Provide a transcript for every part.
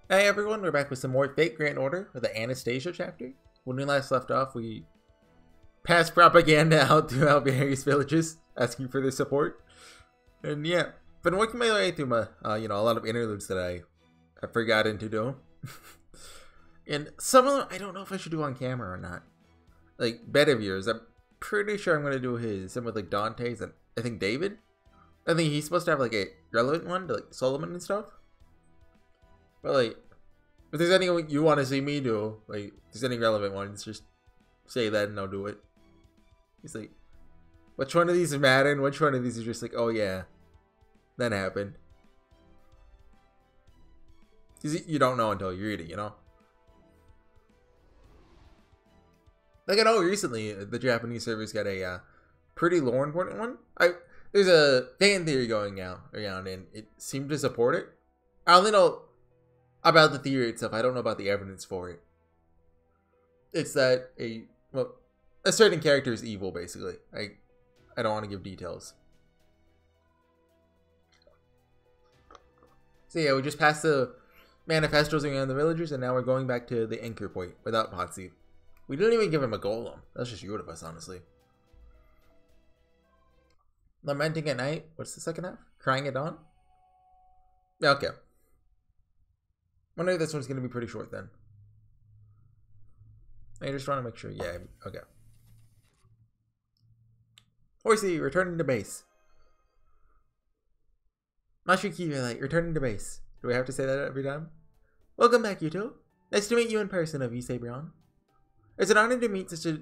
Hey everyone, we're back with some more Fate Grand Order with the Anastasia chapter. When we last left off, we passed propaganda out throughout various villages, asking for their support. And yeah, been working my way through my, a lot of interludes that I have forgotten to do. And some of them, I don't know if I should do on camera or not. Like, Bed of Yours, I'm pretty sure I'm going to do his, same with like Dante's and I think David. I think he's supposed to have like a relevant one to like Solomon and stuff. But like, if there's anything you want to see me do, like, if there's any relevant ones, just say that and I'll do it. He's like, which one of these is mad and which one of these is just like, oh yeah, that happened. Because you don't know until you read it, you know? Like, I know recently the Japanese servers got a pretty lore important one. There's a fan theory going around and it seemed to support it. I only know about the theory itself. I don't know about the evidence for it. It's that a certain character is evil, basically. I don't want to give details. So yeah, we just passed the manifestos around the villagers, and now we're going back to the anchor point without Patxi. We didn't even give him a golem. That's just rude of us, honestly. Lamenting at night. What's the second half? Crying at dawn? Yeah, okay. Wonder if this one's going to be pretty short then. I just want to make sure. Yeah, okay. Horsey, returning to base. Mashiki, returning to base. Do we have to say that every time? Welcome back, you two. Nice to meet you in person, Avise Brown. It's an honor to meet such a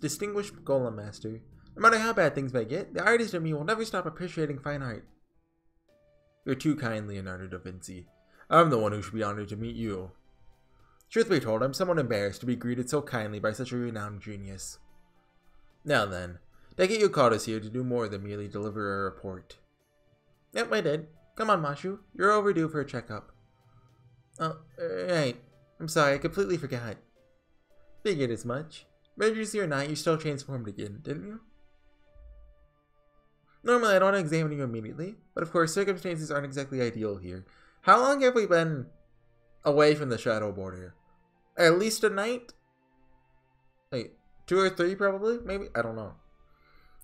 distinguished golem master. No matter how bad things may get, the artist in me will never stop appreciating fine art. You're too kind, Leonardo da Vinci. I'm the one who should be honored to meet you. Truth be told, I'm somewhat embarrassed to be greeted so kindly by such a renowned genius. Now then, take it you called us here to do more than merely deliver a report. Yep, I did. Come on, Mashu. You're overdue for a checkup. Oh, right. I'm sorry, I completely forgot. Figured as much. Emergency or not, you still transformed again, didn't you? Normally, I don't examine you immediately, but of course, circumstances aren't exactly ideal here. How long have we been away from the shadow border? At least a night? Wait, 2 or 3 probably? Maybe? I don't know.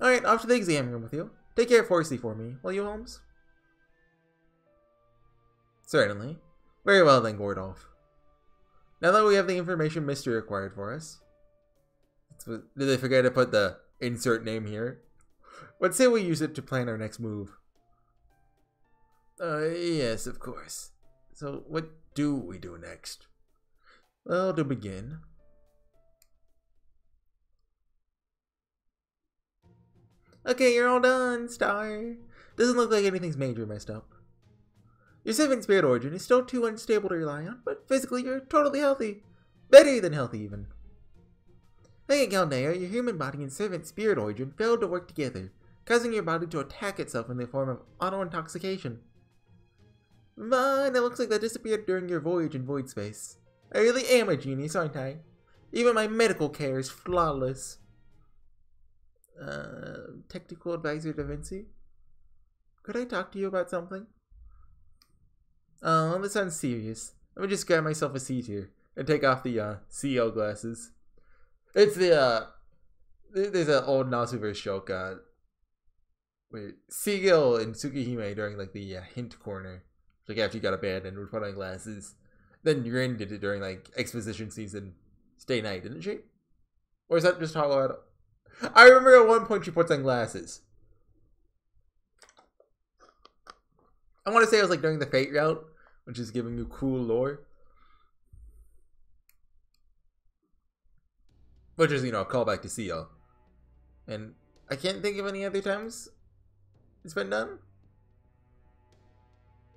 Alright, off to the exam room with you. Take care of Horsey for me, will you, Holmes? Certainly. Very well then, Gordolf. Now that we have the information Mystery acquired for us. Did they forget to put the insert name here? Let's say we use it to plan our next move. Yes, of course. So, what do we do next? Well, to begin... Okay, you're all done, Star. Doesn't look like anything's major messed up. Your servant spirit origin is still too unstable to rely on, but physically you're totally healthy. Better than healthy, even. Hey, Galdea, your human body and servant spirit origin failed to work together, causing your body to attack itself in the form of auto-intoxication. But it looks like that disappeared during your voyage in void space. I really am a genius, aren't I? Even my medical care is flawless. Technical advisor Da Vinci? Could I talk to you about something? Oh, this sounds serious. Let me just grab myself a seat here and take off the CEO glasses. It's the there's an old Nasuverse joke. Wait, Seagull and Tsukihime during like the hint corner, like after you got a bed and would put on glasses. Then Rin did it during like exposition season, Stay Night, didn't she? Or is that just Hollow Out? I remember at one point she puts on glasses. I want to say it was like during the Fate route, which is giving you cool lore. Which is, a callback to Seal. And I can't think of any other times it's been done.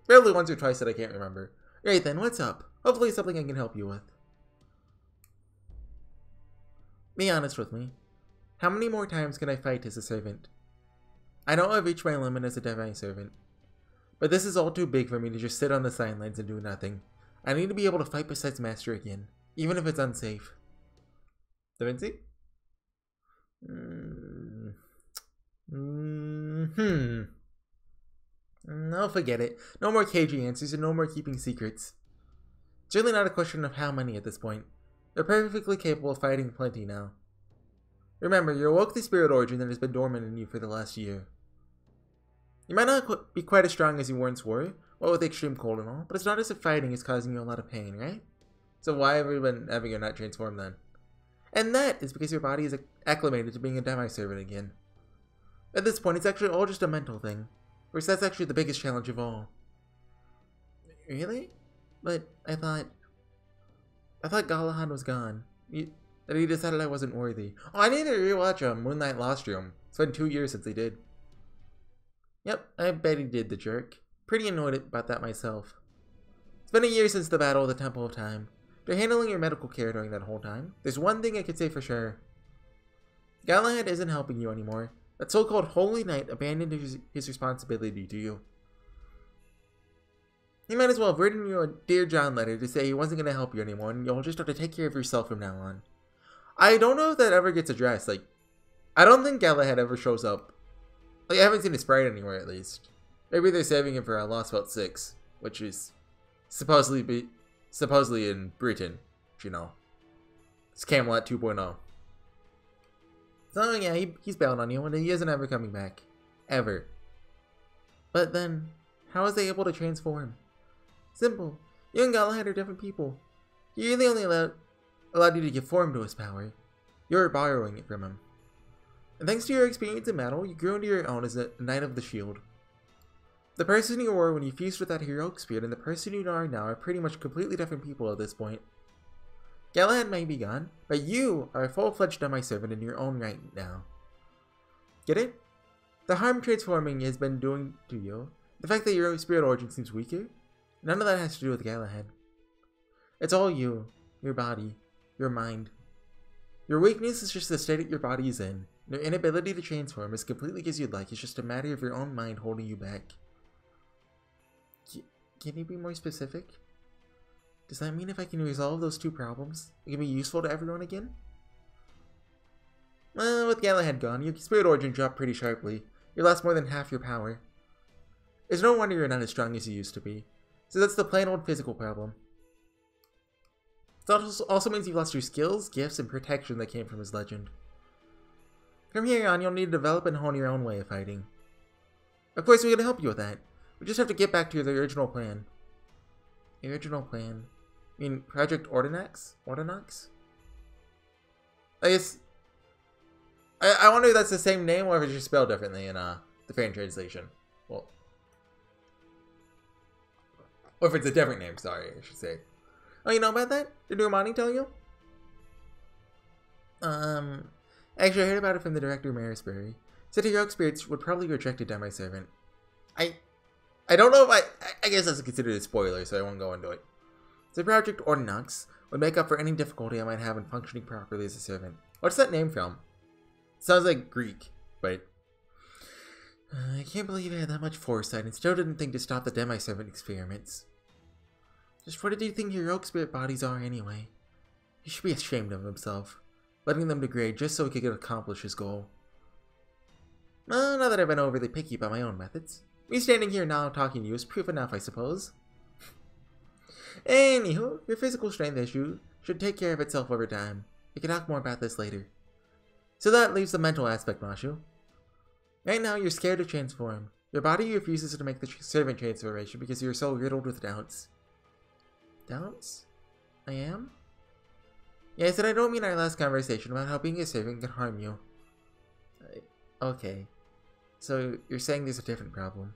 Barely once or twice that I can't remember. Right then, what's up? Hopefully something I can help you with. Be honest with me. How many more times can I fight as a servant? I know I've reached my limit as a divine servant. But this is all too big for me to just sit on the sidelines and do nothing. I need to be able to fight besides Master again, even if it's unsafe. Da Vinci? No, forget it. No more cagey answers and no more keeping secrets. It's really not a question of how many at this point. They're perfectly capable of fighting plenty now. Remember, you awoke the spirit origin that has been dormant in you for the last year. You might not be quite as strong as you once were, what with extreme cold and all, but it's not as if fighting is causing you a lot of pain, right? So why have you been having you not transformed then? And that is because your body is acclimated to being a demi-servant again. At this point, it's actually all just a mental thing. Of course, that's actually the biggest challenge of all. Really? But I thought Galahad was gone. That he decided I wasn't worthy. Oh, I need to rewatch Moonlight Nostrum. It's been 2 years since he did. Yep, I bet he did, the jerk. Pretty annoyed about that myself. It's been a year since the Battle of the Temple of Time. After handling your medical care during that whole time, there's one thing I could say for sure. Galahad isn't helping you anymore. That so-called Holy Knight abandoned his responsibility to you. He might as well have written you a Dear John letter to say he wasn't going to help you anymore and you'll just have to take care of yourself from now on. I don't know if that ever gets addressed. Like, I don't think Galahad ever shows up. Like, I haven't seen his sprite anywhere, at least. Maybe they're saving him for Lost Belt 6, which is supposedly in Britain, you know. It's Camelot 2.0. So, yeah, he's bailed on you, and he isn't ever coming back. Ever. But then, how is they able to transform? Simple. You and Galahad are different people. He really only allowed you to give form to his power. You're borrowing it from him. And thanks to your experience in battle, you grew into your own as a Knight of the Shield. The person you were when you fused with that heroic spirit and the person you are now are pretty much completely different people at this point. Galahad may be gone, but you are a full-fledged demi-servant in your own right now. Get it? The harm transforming has been doing to you, the fact that your spirit origin seems weaker, none of that has to do with Galahad. It's all you, your body, your mind. Your weakness is just the state that your body is in. Your inability to transform as completely as you'd like is just a matter of your own mind holding you back. Can you be more specific? Does that mean if I can resolve those two problems, it can be useful to everyone again? Well, with Galahad gone, your spirit origin dropped pretty sharply. You lost more than half your power. It's no wonder you're not as strong as you used to be. So that's the plain old physical problem. It also means you've lost your skills, gifts, and protection that came from his legend. From here on, you'll need to develop and hone your own way of fighting. Of course, we're going to help you with that. We just have to get back to the original plan. The original plan? You mean Project Ordinax? Ordinax? I guess... I wonder if that's the same name or if it's just spelled differently in the fan translation. Well... Or if it's a different name, sorry, I should say. Oh, you know about that? Did Romani tell you? Actually, I heard about it from the director, Marisbury. Said heroic spirits would probably reject a demi-servant. I don't know if I guess that's considered a spoiler, so I won't go into it. So Project Ordinax would make up for any difficulty I might have in functioning properly as a servant. What's that name from? Sounds like Greek, but... I can't believe I had that much foresight and still didn't think to stop the demi-servant experiments. Just what did you think heroic spirit bodies are anyway? He should be ashamed of himself, letting them degrade just so he could accomplish his goal. Well, now that I've been overly picky about my own methods, me standing here now talking to you is proof enough, I suppose. Anywho, your physical strength issue should take care of itself over time. We can talk more about this later. So that leaves the mental aspect, Mashu. Right now, you're scared to transform. Your body refuses to make the servant transformation because you're so riddled with doubts. Doubts? I am? Yeah, I said I don't mean our last conversation about how being a servant can harm you. Okay. So, you're saying there's a different problem.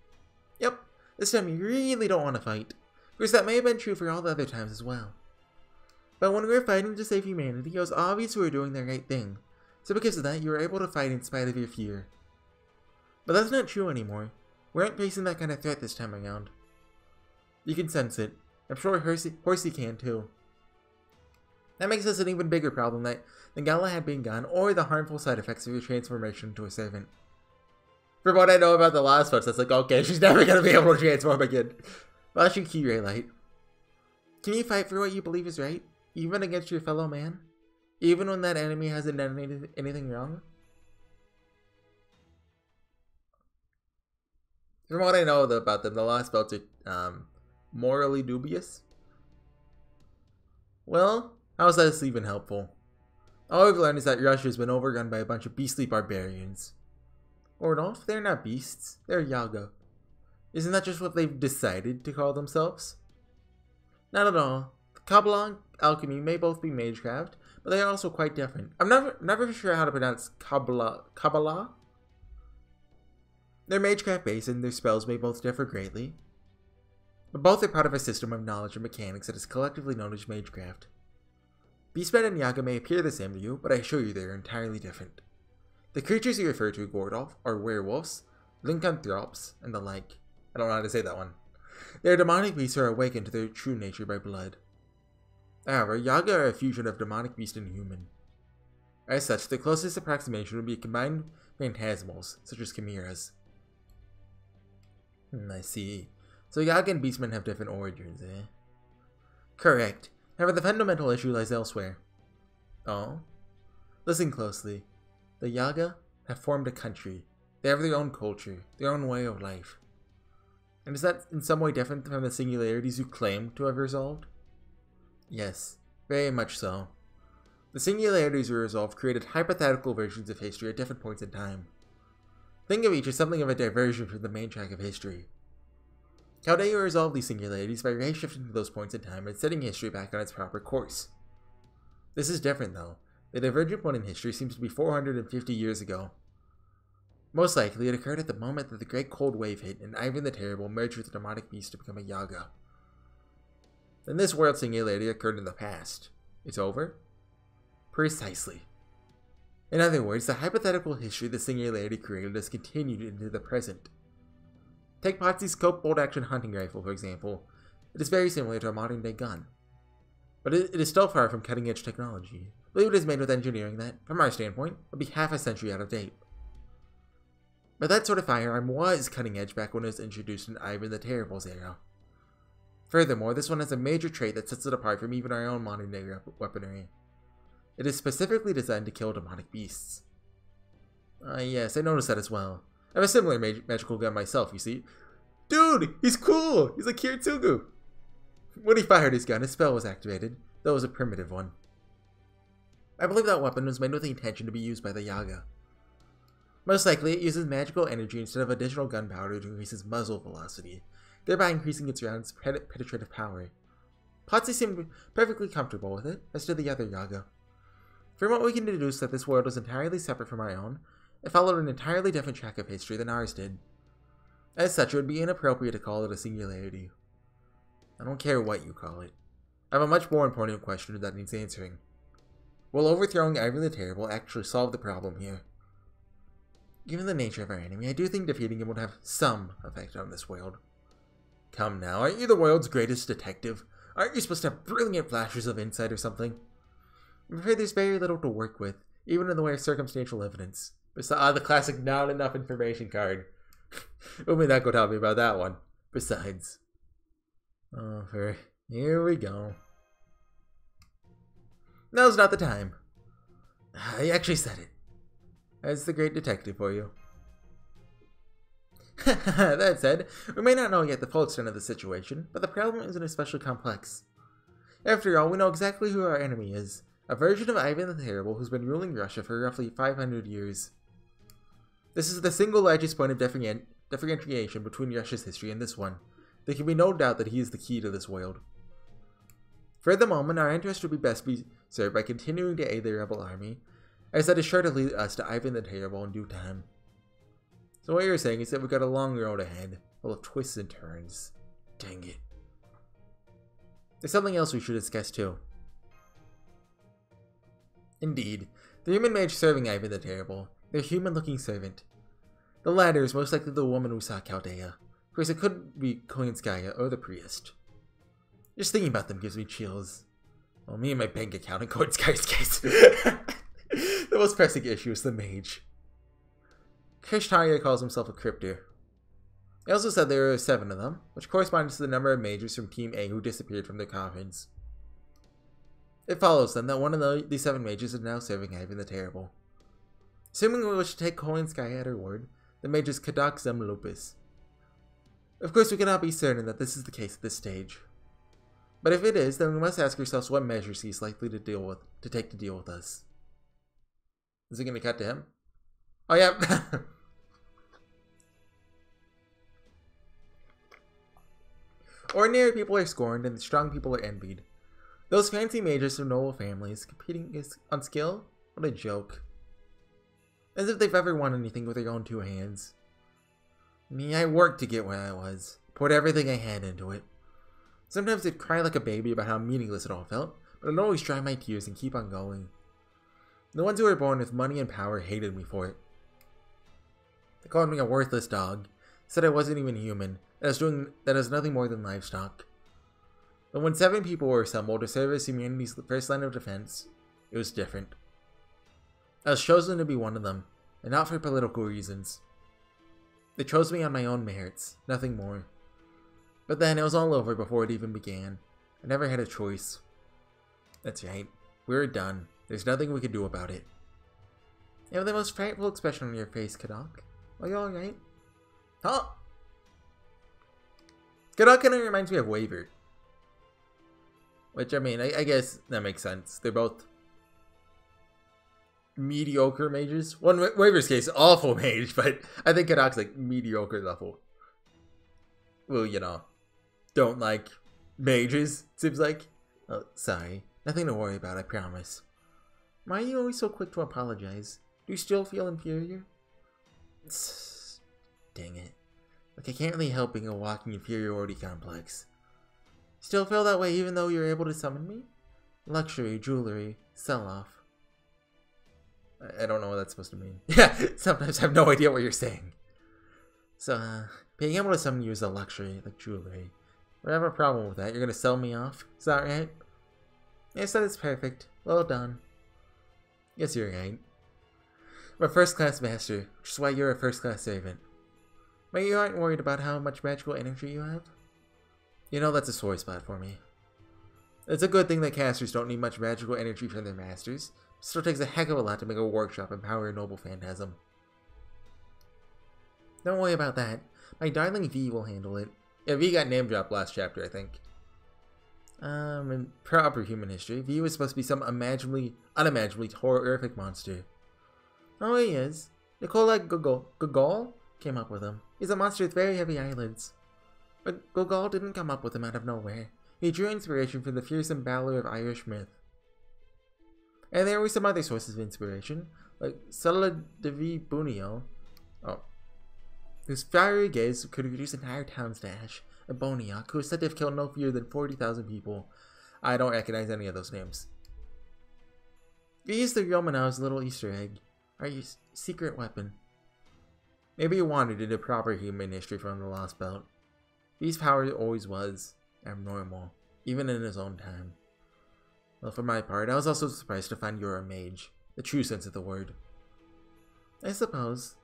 Yep. This time you really don't want to fight. Of course, that may have been true for all the other times as well. But when we were fighting to save humanity, it was obvious we were doing the right thing. So because of that, you were able to fight in spite of your fear. But that's not true anymore. We aren't facing that kind of threat this time around. You can sense it. I'm sure Horsey can too. That makes us an even bigger problem than Galahad being gone, or the harmful side effects of your transformation into a servant. From what I know about the last ones, that's like, okay, she's never going to be able to transform again. Flashing key ray light. Can you fight for what you believe is right, even against your fellow man? Even when that enemy hasn't done anything wrong? From what I know about them, the Lost Belts are morally dubious. Well, how's that even helpful? All I've learned is that Russia has been overrun by a bunch of beastly barbarians. Ordolf, they're not beasts, they're Yaga. Isn't that just what they've decided to call themselves? Not at all. Kabbalah and alchemy may both be magecraft, but they are also quite different. I'm never sure how to pronounce Kabbalah? They're magecraft based and their spells may both differ greatly. But both are part of a system of knowledge and mechanics that is collectively known as magecraft. Beastmen and Yaga may appear the same to you, but I assure you they are entirely different. The creatures you refer to, Gordolf, are werewolves, lycanthropes, and the like. I don't know how to say that one. They are demonic beasts who are awakened to their true nature by blood. However, Yaga are a fusion of demonic beast and human. As such, the closest approximation would be combined phantasmals, such as chimeras. I see. So Yaga and Beastmen have different origins, eh? Correct. However, the fundamental issue lies elsewhere. Oh? Listen closely. The Yaga have formed a country. They have their own culture, their own way of life. And is that in some way different from the singularities you claim to have resolved? Yes, very much so. The singularities we resolved created hypothetical versions of history at different points in time. Think of each as something of a diversion from the main track of history. Chaldea resolved these singularities by ray-shifting to those points in time and setting history back on its proper course. This is different, though. The divergent point in history seems to be 450 years ago. Most likely, it occurred at the moment that the Great Cold Wave hit and Ivan the Terrible merged with the demonic beast to become a Yaga. Then this world singularity occurred in the past. It's over? Precisely. In other words, the hypothetical history the singularity created has continued into the present. Take Patxi's scope bolt-action hunting rifle, for example. It is very similar to a modern-day gun. But it is still far from cutting-edge technology. I believe it is made with engineering that, from our standpoint, would be half a century out of date. But that sort of firearm was cutting-edge back when it was introduced in Ivan the Terrible's era. Furthermore, this one has a major trait that sets it apart from even our own modern-day weaponry. It is specifically designed to kill demonic beasts. Yes, I noticed that as well. I have a similar magical gun myself, you see. Dude, he's cool! He's like Kiritsugu! When he fired his gun, his spell was activated, though it was a primitive one. I believe that weapon was made with the intention to be used by the Yaga. Most likely, it uses magical energy instead of additional gunpowder to increase its muzzle velocity, thereby increasing its round's penetrative power. Patxi seemed perfectly comfortable with it, as did the other Yaga. From what we can deduce that this world was entirely separate from our own, it followed an entirely different track of history than ours did. As such, it would be inappropriate to call it a singularity. I don't care what you call it. I have a much more important question that needs answering. Will overthrowing Ivan the Terrible actually solve the problem here? Given the nature of our enemy, I do think defeating him would have some effect on this world. Come now, aren't you the world's greatest detective? Aren't you supposed to have brilliant flashes of insight or something? I'm afraid there's very little to work with, even in the way of circumstantial evidence. Besides, the classic not enough information card. Umineko taught me about that one. Besides. Oh, here we go. Now's not the time. I actually said it. That's the great detective for you. That said, we may not know yet the full extent of the situation, but the problem isn't especially complex. After all, we know exactly who our enemy is. A version of Ivan the Terrible who's been ruling Russia for roughly 500 years. This is the single largest point of differentiation between Russia's history and this one. There can be no doubt that he is the key to this world. For the moment, our interest would be best served by continuing to aid the rebel army, as that is sure to lead us to Ivan the Terrible in due time. So what you're saying is that we've got a long road ahead, full of twists and turns. Dang it. There's something else we should discuss too. Indeed, the human mage serving Ivan the Terrible, their human-looking servant. The latter is most likely the woman we saw at Chaldea. Of course, it could be Koinskaya or the priest. Just thinking about them gives me chills. Well, me and my bank account in Koinskaya's case. The most pressing issue is the mage. Krishnaya calls himself a crypter. He also said there were 7 of them, which corresponds to the number of mages from Team A who disappeared from their coffins. It follows then that one of these 7 mages is now serving Ivan the Terrible. Assuming we wish to take Koinskaya at her word, the mage is Kadak Zem Lupus. Of course, we cannot be certain that this is the case at this stage. But if it is, then we must ask ourselves what measures he's likely to take to deal with us. Is it going to cut to him? Oh, yeah. Ordinary people are scorned and the strong people are envied. Those fancy mages from noble families competing on skill? What a joke. As if they've ever won anything with their own two hands. Me, I worked to get where I was. Poured everything I had into it. Sometimes I'd cry like a baby about how meaningless it all felt, but I'd always dry my tears and keep on going. The ones who were born with money and power hated me for it. They called me a worthless dog, said I wasn't even human, that I was nothing more than livestock. But when 7 people were assembled to serve as humanity's first line of defense, it was different. I was chosen to be one of them, and not for political reasons. They chose me on my own merits, nothing more. But then it was all over before it even began. I never had a choice. That's right. We were done. There's nothing we could do about it. You have the most frightful expression on your face, Kadok. Are you alright? Huh? Kadok kind of reminds me of Waver. Which, I mean, I guess that makes sense. They're both mediocre mages. One, Waver's case, awful mage, but I think Kadok's like mediocre level. Well, you know, don't like mages, seems like. Oh, sorry. Nothing to worry about, I promise. Why are you always so quick to apologize? Do you still feel inferior? Dang it. Like, I can't really help being a walking inferiority complex. Still feel that way even though you're able to summon me? Luxury, jewelry, sell-off. I don't know what that's supposed to mean. Yeah, sometimes I have no idea what you're saying. So, being able to summon you is a luxury, like jewelry. I have a problem with that. You're gonna sell me off? Is that right? Yes, that is perfect. Well done. Yes, you're right. I'm a first-class master, which is why you're a first-class servant. But you aren't worried about how much magical energy you have? You know that's a sore spot for me. It's a good thing that casters don't need much magical energy from their masters. It still takes a heck of a lot to make a workshop empower a noble phantasm. Don't worry about that. My darling V will handle it. Yeah, V got name dropped last chapter, I think. In proper human history, V was supposed to be some unimaginably horrific monster. Oh, he is. Nicola Gogol came up with him. He's a monster with very heavy eyelids. But Gogol didn't come up with him out of nowhere. He drew inspiration from the fearsome valor of Irish myth. And there were some other sources of inspiration, like Sulla de Bunio, whose fiery gaze could reduce entire towns to ash, and Boniak, who is said to have killed no fewer than 40,000 people. I don't recognize any of those names. You used the Romanov's little Easter egg, our secret weapon. Maybe he wandered into proper human history from the Lost Belt. V's power always was abnormal, even in his own time. Well, for my part, I was also surprised to find you're a mage, the true sense of the word. I suppose.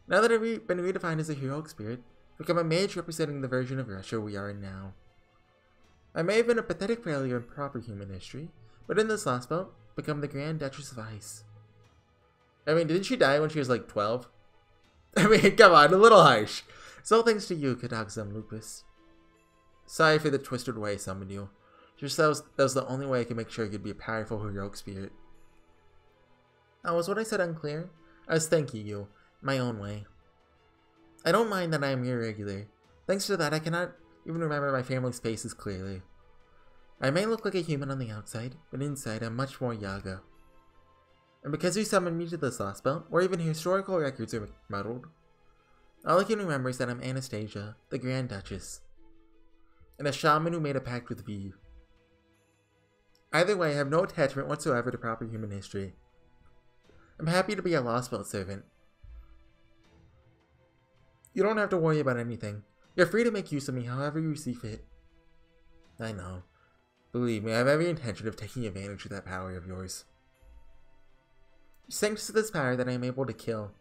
Now that I've been redefined as a heroic spirit, I've become a mage representing the version of Russia we are in now. I may have been a pathetic failure in proper human history, but in this Lost Belt, become the Grand Duchess of Ice. I mean, didn't she die when she was like 12? I mean, come on, a little harsh. It's all thanks to you, Kadagzam Lupus. Sorry for the twisted way I summoned you. Just that was the only way I could make sure you'd be a powerful heroic spirit. Oh, was what I said unclear? I was thanking you, my own way. I don't mind that I am irregular. Thanks to that, I cannot even remember my family's faces clearly. I may look like a human on the outside, but inside I'm much more Yaga. And because you summoned me to this Lost Belt, where even historical records are muddled, all I can remember is that I'm Anastasia, the Grand Duchess, and a shaman who made a pact with V. Either way, I have no attachment whatsoever to proper human history. I'm happy to be a Lost Belt servant. You don't have to worry about anything. You're free to make use of me however you see fit. I know. Believe me, I have every intention of taking advantage of that power of yours. It's thanks to this power that I am able to kill.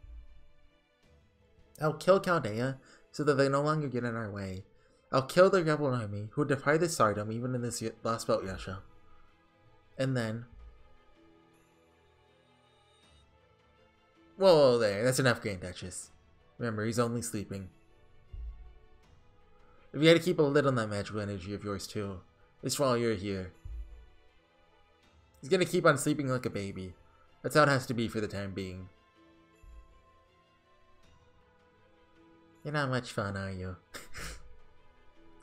I'll kill Chaldea so that they no longer get in our way. I'll kill the rebel army who defy the Tsardom even in this Lost Belt Russia. And then... Whoa there, that's enough, Grand Duchess. Remember, he's only sleeping. If you had to keep a lid on that magical energy of yours too, Just while you're here. He's gonna keep on sleeping like a baby. That's how it has to be for the time being. You're not much fun, are you?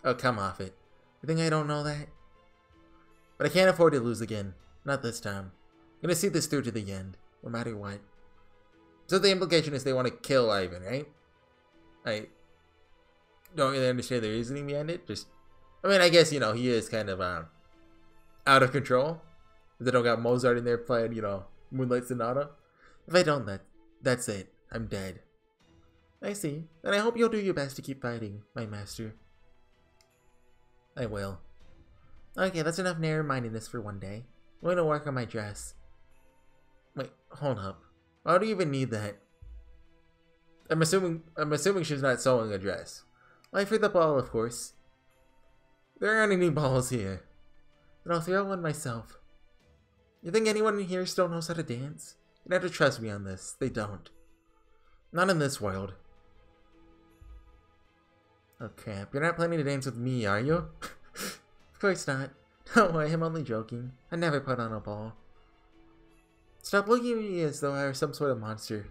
Oh, come off it. You think I don't know that? But I can't afford to lose again. Not this time. I'm gonna see this through to the end, no matter what. So the implication is they want to kill Ivan, right? I don't really understand the reasoning behind it. I mean, I guess, you know, he is kind of out of control. They don't got Mozart in there playing, you know, Moonlight Sonata. If I don't, that's it. I'm dead. I see. And I hope you'll do your best to keep fighting, my master. I will. Okay, that's enough narrow-mindedness for one day. I'm going to work on my dress. Wait, hold up. Why do you even need that? I'm assuming she's not sewing a dress. Why, for the ball, of course. There aren't any balls here. But I'll throw one myself. You think anyone in here still knows how to dance? You'd have to trust me on this. They don't. Not in this world. Oh crap, you're not planning to dance with me, are you? Of course not. Don't worry, I'm only joking. I never put on a ball. Stop looking at me as though I were some sort of monster.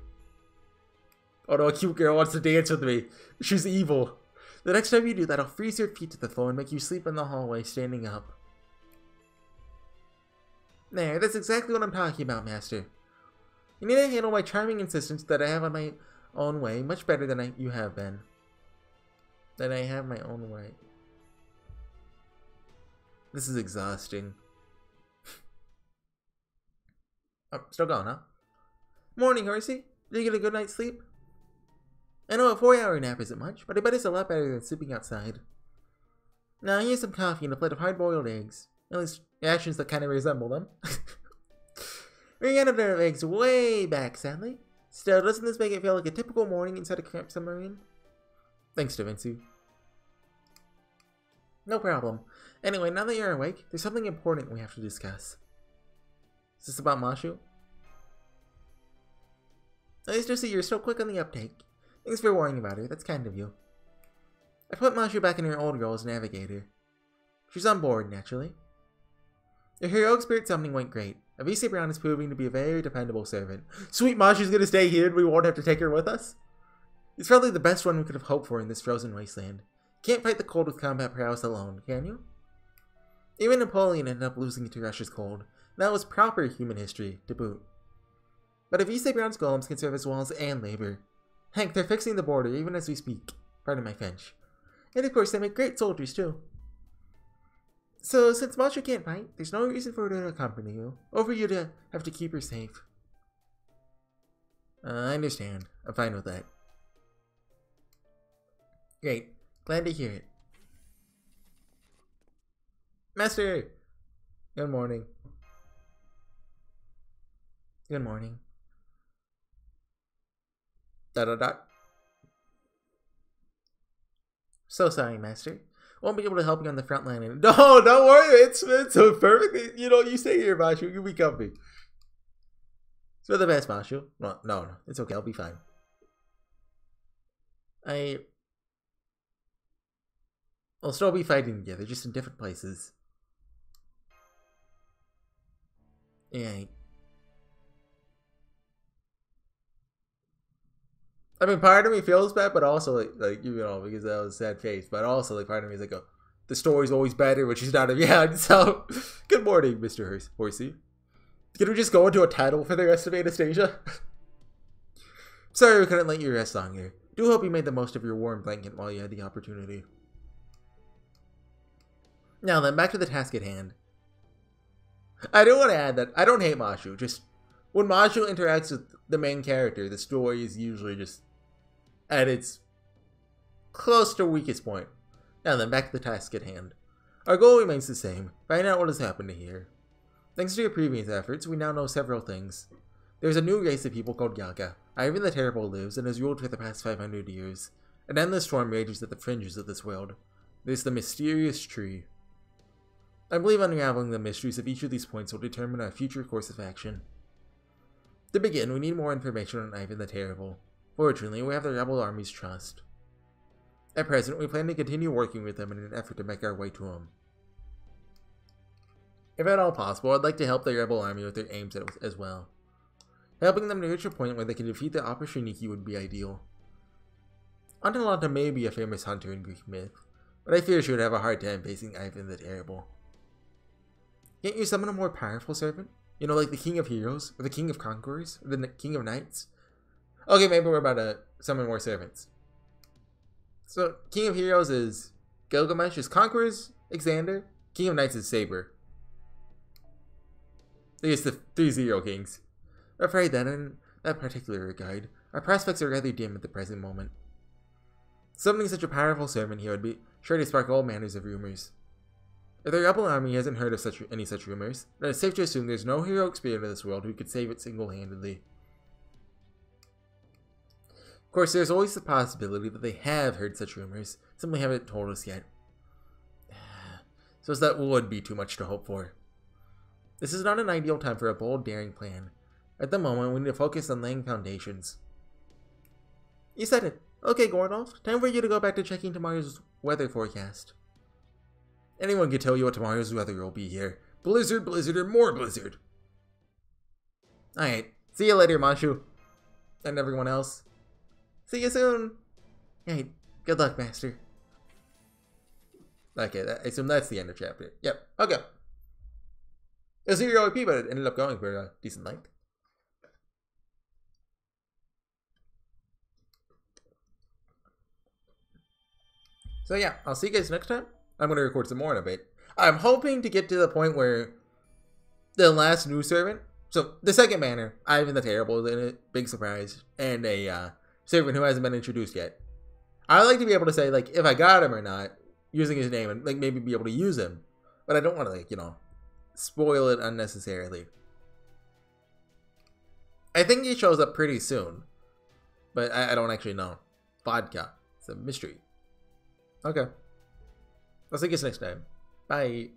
Oh no, a cute girl wants to dance with me. She's evil. The next time you do that, I'll freeze your feet to the floor and make you sleep in the hallway standing up. There, that's exactly what I'm talking about, Master. You need to handle my charming insistence that I have on my own way much better than you have been. That I have my own way. This is exhausting. Oh, still going, huh? Morning, Horsey. Did you get a good night's sleep? I know a 4-hour nap isn't much, but I bet it's a lot better than sleeping outside. Now, here's some coffee and a plate of hard-boiled eggs. At least, actions that kind of resemble them. We ran out of eggs way back, sadly. Still, doesn't this make it feel like a typical morning inside a cramped submarine? Thanks, Da Vinci. No problem. Anyway, now that you're awake, there's something important we have to discuss. Is this about Mashu? Nice to see you're so quick on the uptake. Thanks for worrying about her, that's kind of you. I put Mashu back in her old role as navigator. She's on board, naturally. Your heroic spirit summoning went great. Avise Brown is proving to be a very dependable servant. Sweet, Mashu's gonna stay here and we won't have to take her with us? It's probably the best one we could have hoped for in this frozen wasteland. Can't fight the cold with combat prowess alone, can you? Even Napoleon ended up losing to Russia's cold. That was proper human history, to boot. But Avise Brown's golems can serve as walls and labor. Heck, they're fixing the border even as we speak. Pardon my French. And of course, they make great soldiers too. So, since Mashu can't fight, there's no reason for her to accompany you, or for you to have to keep her safe. I understand. I'm fine with that. Great. Glad to hear it. Master! Good morning. Good morning. ... So sorry, Master. Won't be able to help you on the front line. No, don't worry. It's so perfect. You know, you stay here, Mashu. You'll be comfy. It's for the best, Mashu. No. It's okay. I'll be fine. We'll still be fighting together, just in different places. Yeah. I mean, part of me feels bad, but also, like you know, because that was a sad face. But also, like, part of me is like, oh, the story's always better when she's not around. So, good morning, Mr. Horsey. Can we just go into a title for the rest of Anastasia? Sorry we couldn't let you rest longer. Do hope you made the most of your warm blanket while you had the opportunity. Now then, back to the task at hand. I do want to add that I don't hate Mashu. Just when Mashu interacts with the main character, the story is usually just at its close to weakest point. Now then, back to the task at hand. Our goal remains the same. Find out what has happened here. Thanks to your previous efforts, we now know several things. There's a new race of people called Yaka. Ivan the Terrible lives and has ruled for the past 500 years. An endless storm rages at the fringes of this world. There's the mysterious tree. I believe unraveling the mysteries of each of these points will determine our future course of action. To begin, we need more information on Ivan the Terrible. Fortunately, we have the rebel army's trust. At present, we plan to continue working with them in an effort to make our way to him. If at all possible, I'd like to help the rebel army with their aims as well. Helping them to reach a point where they can defeat the Opportunity would be ideal. Atalanta may be a famous hunter in Greek myth, but I fear she would have a hard time facing Ivan the Terrible. Can't you summon a more powerful servant? You know, like the King of Heroes, or the King of Conquerors, or the King of Knights? Okay, maybe we're about to summon more servants. So, King of Heroes is Gilgamesh, is Conquerors, Xander, King of Knights is Saber. I guess the 3 Zero Kings. I'm afraid that in that particular regard, our prospects are rather dim at the present moment. Summoning such a powerful servant here would be sure to spark all manners of rumors. If the rebel army hasn't heard of any such rumors, then it's safe to assume there's no heroic spirit in this world who could save it single-handedly. Of course, there's always the possibility that they have heard such rumors, simply haven't told us yet. So that would be too much to hope for. This is not an ideal time for a bold, daring plan. At the moment, we need to focus on laying foundations. You said it. Okay, Gordolf, time for you to go back to checking tomorrow's weather forecast. Anyone can tell you what tomorrow's weather will be here. Blizzard, blizzard, or more blizzard. Alright, see you later, Mashu. And everyone else. See you soon. Alright, good luck, Master. Okay, I assume that's the end of chapter. Yep, okay. It was 0 OP, but it ended up going for a decent length. So yeah, I'll see you guys next time. I'm going to record some more in a bit. I'm hoping to get to the point where the last new servant, so the second banner, Ivan the Terrible is in it, big surprise, and a servant who hasn't been introduced yet. I like to be able to say, like, if I got him or not, using his name, and like maybe be able to use him. But I don't want to, like, you know, spoil it unnecessarily. I think he shows up pretty soon, but I don't actually know. Vodka. It's a mystery. Okay. I'll see you guys next time. Bye.